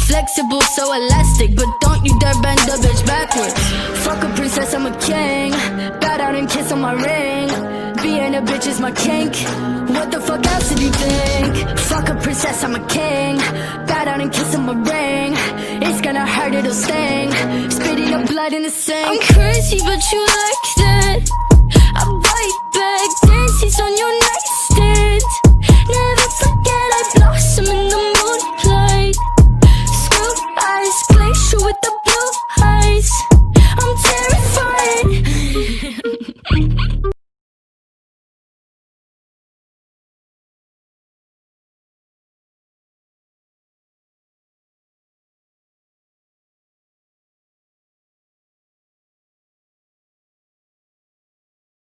Flexible, so elastic, but don't you dare bend the bitch backwards. Fuck a princess, I'm a king. Bow down and kiss on my ring. Being a bitch is my kink. What the fuck else did you think? Fuck a princess, I'm a king. Bow down and kiss on my ring. It's gonna hurt, it'll sting. Spitting up blood in the sink. I'm crazy, but you like that.